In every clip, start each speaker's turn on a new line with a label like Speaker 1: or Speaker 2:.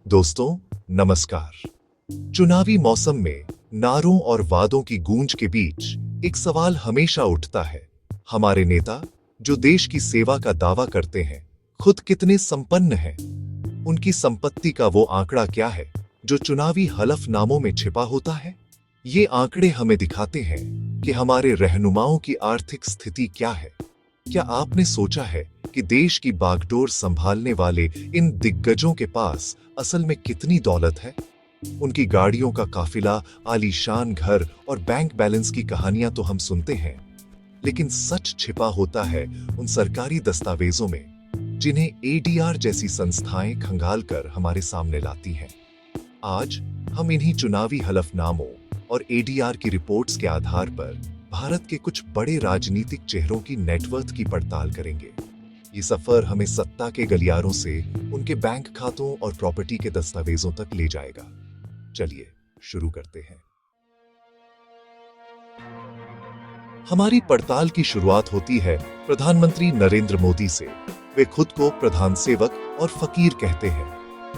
Speaker 1: दोस्तों नमस्कार। चुनावी मौसम में नारों और वादों की गूंज के बीच एक सवाल हमेशा उठता है। हमारे नेता जो देश की सेवा का दावा करते हैं, खुद कितने संपन्न हैं? उनकी संपत्ति का वो आंकड़ा क्या है जो चुनावी हलफनामों में छिपा होता है? ये आंकड़े हमें दिखाते हैं कि हमारे रहनुमाओं की आर्थिक स्थिति क्या है। क्या आपने सोचा है कि देश की बागडोर संभालने वाले इन दिग्गजों के पास असल में कितनी दौलत है? उनकी गाड़ियों का काफिला, आलीशान घर और बैंक बैलेंस की कहानियां तो हम सुनते हैं, लेकिन सच छिपा होता है उन सरकारी दस्तावेजों में जिन्हें एडीआर जैसी संस्थाएं खंगालकर हमारे सामने लाती हैं। आज हम इन्हीं चुनावी हलफनामों और एडीआर की रिपोर्ट्स के आधार पर भारत के कुछ बड़े राजनीतिक चेहरों की नेटवर्थ की पड़ताल करेंगे। ये सफर हमें सत्ता के गलियारों से उनके बैंक खातों और प्रॉपर्टी के दस्तावेजों तक ले जाएगा। चलिए शुरू करते हैं। हमारी पड़ताल की शुरुआत होती है प्रधानमंत्री नरेंद्र मोदी से। वे खुद को प्रधान सेवक और फकीर कहते हैं,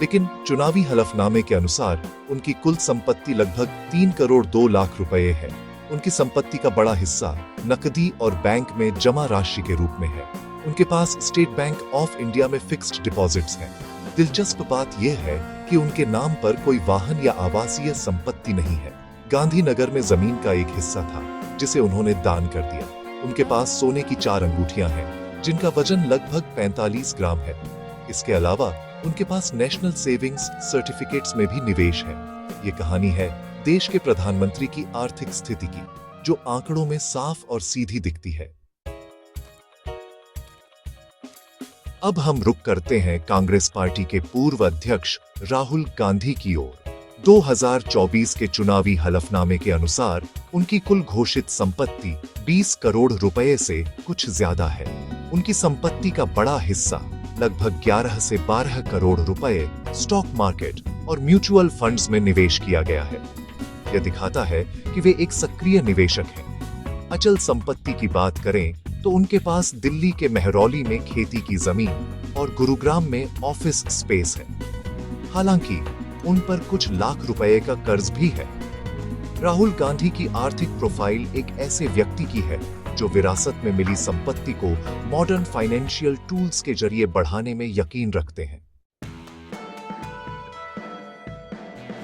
Speaker 1: लेकिन चुनावी हलफनामे के अनुसार उनकी कुल संपत्ति लगभग 3 करोड़ 2 लाख रुपए है। उनकी संपत्ति का बड़ा हिस्सा नकदी और बैंक में जमा राशि के रूप में है। उनके पास स्टेट बैंक ऑफ इंडिया में फिक्स्ड डिपॉजिट्स हैं। दिलचस्प बात यह है कि उनके नाम पर कोई वाहन या आवासीय संपत्ति नहीं है। गांधीनगर में जमीन का एक हिस्सा था जिसे उन्होंने दान कर दिया। उनके पास सोने की 4 अंगूठियां हैं जिनका वजन लगभग 45 ग्राम है। इसके अलावा उनके पास नेशनल सेविंग्स सर्टिफिकेट्स में भी निवेश है। ये कहानी है देश के प्रधानमंत्री की आर्थिक स्थिति की, जो आंकड़ों में साफ और सीधी दिखती है। अब हम रुक करते हैं कांग्रेस पार्टी के पूर्व अध्यक्ष राहुल गांधी की ओर। 2024 के चुनावी हलफनामे के अनुसार उनकी कुल घोषित संपत्ति 20 करोड़ रुपए से कुछ ज्यादा है। उनकी संपत्ति का बड़ा हिस्सा लगभग 11 से 12 करोड़ रुपए स्टॉक मार्केट और म्यूचुअल फंड्स में निवेश किया गया है। यह दिखाता है कि वे एक सक्रिय निवेशक हैं। अचल संपत्ति की बात करें तो उनके पास दिल्ली के मेहरौली में खेती की जमीन और गुरुग्राम में ऑफिस स्पेस है। हालांकि उन पर कुछ लाख रुपए का कर्ज भी है। राहुल गांधी की आर्थिक प्रोफाइल एक ऐसे व्यक्ति की है जो विरासत में मिली संपत्ति को मॉडर्न फाइनेंशियल टूल्स के जरिए बढ़ाने में यकीन रखते हैं।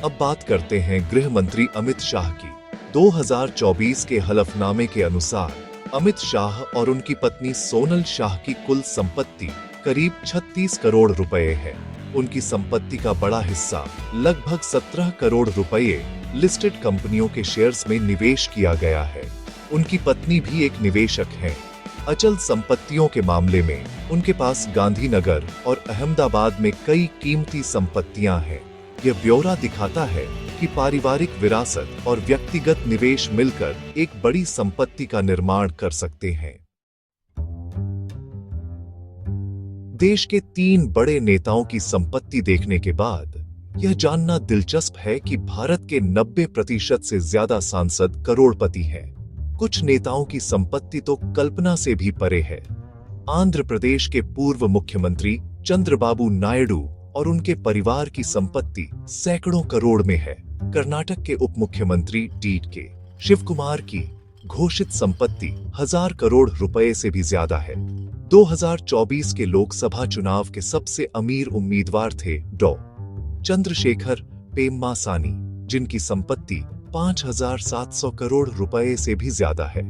Speaker 1: अब बात करते हैं गृह मंत्री अमित शाह की। 2024 के हलफनामे के अनुसार अमित शाह और उनकी पत्नी सोनल शाह की कुल संपत्ति करीब 36 करोड़ रुपए है। उनकी संपत्ति का बड़ा हिस्सा लगभग 17 करोड़ रुपए लिस्टेड कंपनियों के शेयर्स में निवेश किया गया है। उनकी पत्नी भी एक निवेशक हैं। अचल संपत्तियों के मामले में उनके पास गांधीनगर और अहमदाबाद में कई कीमती संपत्तियां हैं। यह ब्यौरा दिखाता है कि पारिवारिक विरासत और व्यक्तिगत निवेश मिलकर एक बड़ी संपत्ति का निर्माण कर सकते हैं। देश के 3 बड़े नेताओं की संपत्ति देखने के बाद यह जानना दिलचस्प है कि भारत के 90% से ज्यादा सांसद करोड़पति हैं। कुछ नेताओं की संपत्ति तो कल्पना से भी परे है। आंध्र प्रदेश के पूर्व मुख्यमंत्री चंद्रबाबू नायडू और उनके परिवार की संपत्ति सैकड़ों करोड़ में है। कर्नाटक के उप मुख्यमंत्री डी.के. शिव कुमार की घोषित संपत्ति 1000 करोड़ रुपए से भी ज्यादा है। 2024 के लोकसभा चुनाव के सबसे अमीर उम्मीदवार थे डॉ. चंद्रशेखर पेम्मासानी, जिनकी संपत्ति 5700 करोड़ रुपए से भी ज्यादा है।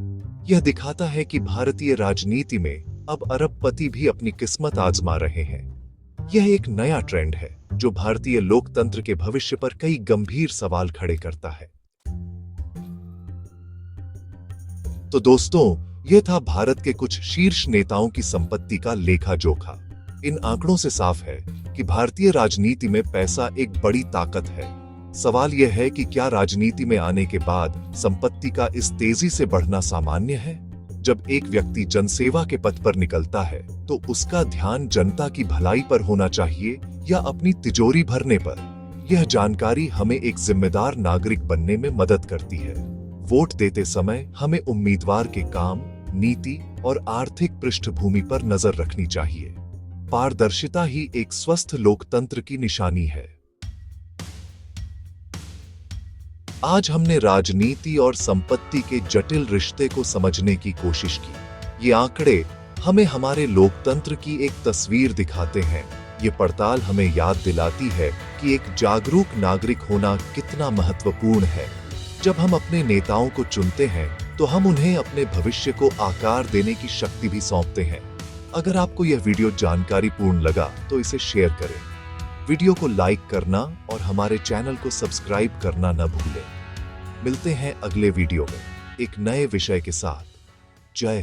Speaker 1: यह दिखाता है कि भारतीय राजनीति में अब अरबपति भी अपनी किस्मत आजमा रहे हैं। यह एक नया ट्रेंड है जो भारतीय लोकतंत्र के भविष्य पर कई गंभीर सवाल खड़े करता है। तो दोस्तों, यह था भारत के कुछ शीर्ष नेताओं की संपत्ति का लेखा जोखा। इन आंकड़ों से साफ है कि भारतीय राजनीति में पैसा एक बड़ी ताकत है। सवाल यह है कि क्या राजनीति में आने के बाद संपत्ति का इस तेजी से बढ़ना सामान्य है? जब एक व्यक्ति जनसेवा के पथ पर निकलता है तो उसका ध्यान जनता की भलाई पर होना चाहिए या अपनी तिजोरी भरने पर। यह जानकारी हमें एक जिम्मेदार नागरिक बनने में मदद करती है। वोट देते समय हमें उम्मीदवार के काम, नीति और आर्थिक पृष्ठभूमि पर नजर रखनी चाहिए। पारदर्शिता ही एक स्वस्थ लोकतंत्र की निशानी है। आज हमने राजनीति और संपत्ति के जटिल रिश्ते को समझने की कोशिश की। ये आंकड़े हमें हमारे लोकतंत्र की एक तस्वीर दिखाते हैं। ये पड़ताल हमें याद दिलाती है कि एक जागरूक नागरिक होना कितना महत्वपूर्ण है। जब हम अपने नेताओं को चुनते हैं तो हम उन्हें अपने भविष्य को आकार देने की शक्ति भी सौंपते हैं। अगर आपको यह वीडियो जानकारीपूर्ण लगा तो इसे शेयर करें, वीडियो को लाइक करना और हमारे चैनल को सब्सक्राइब करना न भूलें। मिलते हैं अगले वीडियो में एक नए विषय के साथ। जय